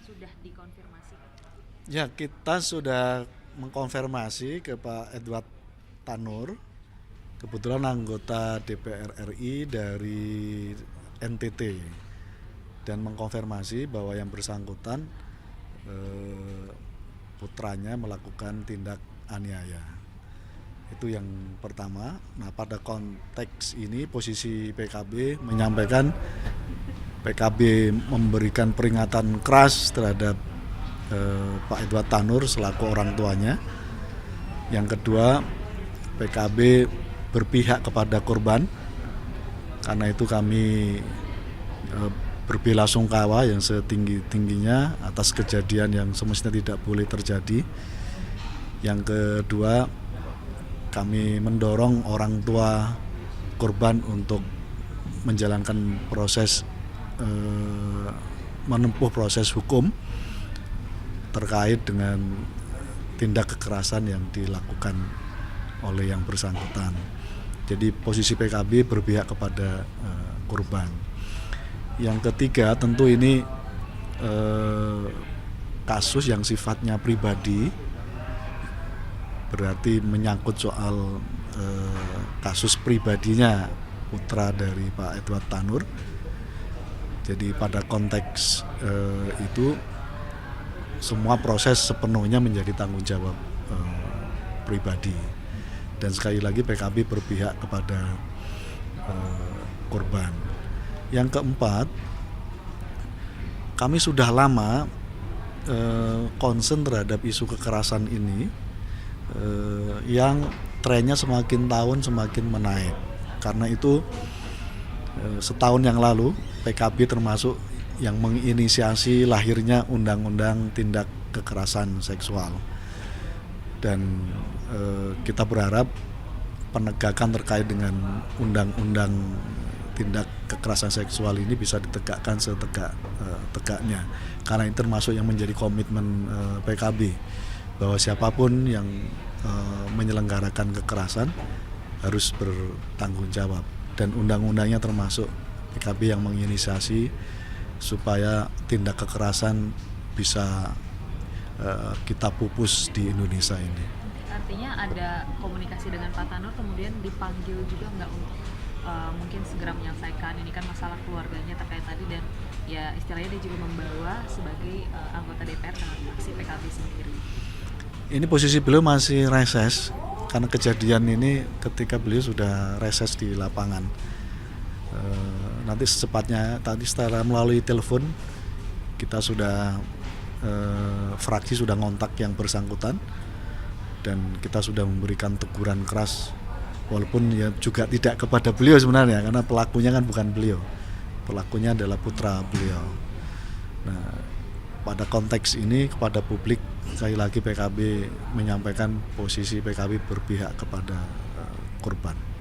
sudah dikonfirmasi? Ya, kita sudah mengkonfirmasi ke Pak Edward Tanur, kebetulan anggota DPR RI dari NTT, dan mengkonfirmasi bahwa yang bersangkutan putranya melakukan tindak aniaya. Itu yang pertama. Nah, pada konteks ini posisi PKB menyampaikan PKB memberikan peringatan keras terhadap Pak Edward Tanur selaku orang tuanya. Yang kedua, PKB berpihak kepada korban. Karena itu kami berbelasungkawa yang setinggi-tingginya atas kejadian yang semestinya tidak boleh terjadi. Yang kedua, kami mendorong orang tua korban untuk menjalankan proses menempuh proses hukum terkait dengan tindak kekerasan yang dilakukan oleh yang bersangkutan. Jadi posisi PKB berpihak kepada korban. Yang ketiga, tentu ini kasus yang sifatnya pribadi, berarti menyangkut soal kasus pribadinya putra dari Pak Edward Tanur. Jadi pada konteks itu semua proses sepenuhnya menjadi tanggung jawab pribadi. Dan sekali lagi PKB berpihak kepada korban. Yang keempat, kami sudah lama concern terhadap isu kekerasan ini yang trennya semakin tahun semakin menaik. Karena itu setahun yang lalu PKB termasuk yang menginisiasi lahirnya Undang-Undang Tindak Kekerasan Seksual, dan kita berharap penegakan terkait dengan Undang-Undang Tindak Kekerasan Seksual ini bisa ditegakkan setegak-tegaknya, karena ini termasuk yang menjadi komitmen PKB bahwa siapapun yang menyelenggarakan kekerasan harus bertanggung jawab, dan undang-undangnya termasuk PKB yang menginisiasi supaya tindak kekerasan bisa kita pupus di Indonesia ini. Artinya ada komunikasi dengan Pak Tanur, kemudian dipanggil juga nggak untuk mungkin segera menyelesaikan ini kan masalah keluarganya terkait tadi, dan ya istilahnya dia juga membawa sebagai anggota DPR dengan fraksi PKB sendiri. Ini posisi beliau masih reses karena kejadian ini ketika beliau sudah reses di lapangan. Nanti secepatnya, tadi setelah melalui telepon kita sudah fraksi sudah ngontak yang bersangkutan dan kita sudah memberikan teguran keras, walaupun ya juga tidak kepada beliau sebenarnya, karena pelakunya kan bukan beliau, pelakunya adalah putra beliau. Nah, pada konteks ini kepada publik sekali lagi PKB menyampaikan posisi PKB berpihak kepada korban.